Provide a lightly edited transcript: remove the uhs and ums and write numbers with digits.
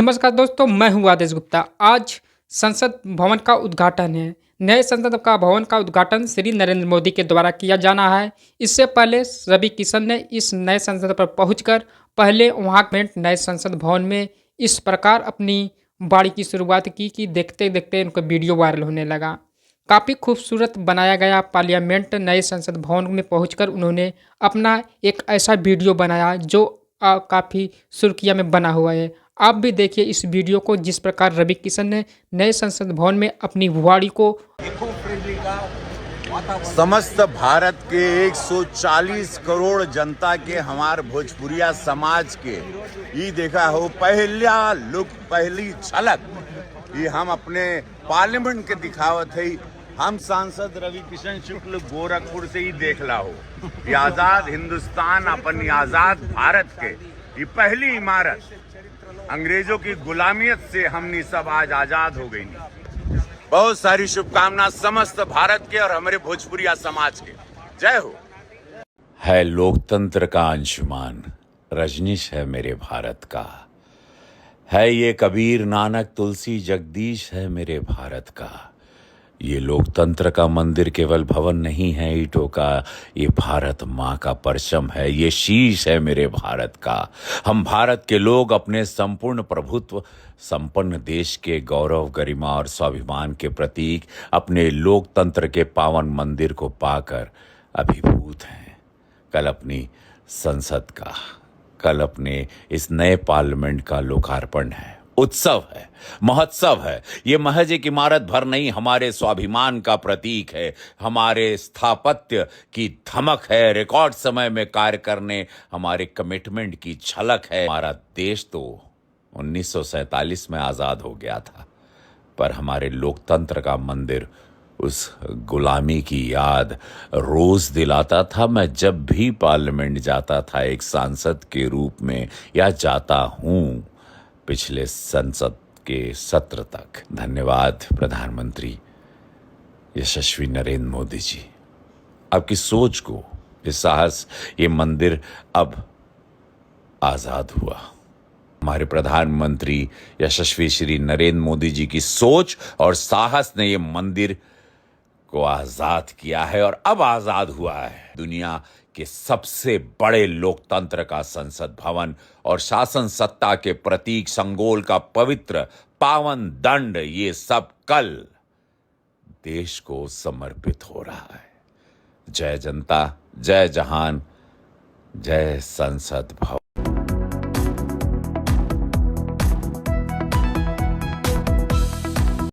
नमस्कार दोस्तों, मैं हूं आदेश गुप्ता। आज संसद भवन का उद्घाटन है। नए संसद का भवन का उद्घाटन श्री नरेंद्र मोदी के द्वारा किया जाना है। इससे पहले रवि किशन ने इस नए संसद पर पहुंचकर पहले वहां में नए संसद भवन में इस प्रकार अपनी बाड़ी की शुरुआत की कि देखते देखते उनका वीडियो वायरल होने लगा। काफ़ी खूबसूरत बनाया गया पार्लियामेंट नए संसद भवन में पहुंचकर उन्होंने अपना एक ऐसा वीडियो बनाया जो काफ़ी सुर्खियाँ में बना हुआ है। आप भी देखिए इस वीडियो को, जिस प्रकार रवि किशन ने नए संसद भवन में अपनी वाड़ी को समस्त भारत के 140 करोड़ जनता के हमार भोजपुरिया समाज के ये देखा हो पहला लुक, पहली झलक ये हम अपने पार्लियामेंट के दिखावत है। हम सांसद रवि किशन शुक्ल गोरखपुर से ही देखला हो ये आजाद हिंदुस्तान अपन आजाद भारत के ये पहली इमारत अंग्रेजों की गुलामियत से हमनी सब आज आजाद हो गई। बहुत सारी शुभकामना समस्त भारत के और हमारे भोजपुरिया समाज के। जय हो। है लोकतंत्र का अंशुमान, रजनीश है मेरे भारत का। है ये कबीर नानक तुलसी जगदीश है मेरे भारत का। ये लोकतंत्र का मंदिर केवल भवन नहीं है ईंटों का, ये भारत माँ का परचम है, ये शीश है मेरे भारत का। हम भारत के लोग अपने संपूर्ण प्रभुत्व संपन्न देश के गौरव, गरिमा और स्वाभिमान के प्रतीक अपने लोकतंत्र के पावन मंदिर को पाकर अभिभूत हैं। कल अपनी संसद का, कल अपने इस नए पार्लियामेंट का लोकार्पण है, उत्सव है, महोत्सव है। ये महज एक इमारत भर नहीं, हमारे स्वाभिमान का प्रतीक है, हमारे स्थापत्य की धमक है, रिकॉर्ड समय में कार्य करने हमारे कमिटमेंट की झलक है। हमारा देश तो 1947 में आज़ाद हो गया था, पर हमारे लोकतंत्र का मंदिर उस गुलामी की याद रोज दिलाता था। मैं जब भी पार्लियामेंट जाता था एक सांसद के रूप में, या जाता हूँ पिछले संसद के सत्र तक। धन्यवाद प्रधानमंत्री यशस्वी नरेंद्र मोदी जी, आपकी सोच को, ये साहस, ये मंदिर अब आजाद हुआ। हमारे प्रधानमंत्री यशस्वी श्री नरेंद्र मोदी जी की सोच और साहस ने ये मंदिर को आजाद किया है और अब आजाद हुआ है। दुनिया के सबसे बड़े लोकतंत्र का संसद भवन और शासन सत्ता के प्रतीक संगोल का पवित्र पावन दंड, ये सब कल देश को समर्पित हो रहा है। जय जनता, जय जहान, जय संसद भवन।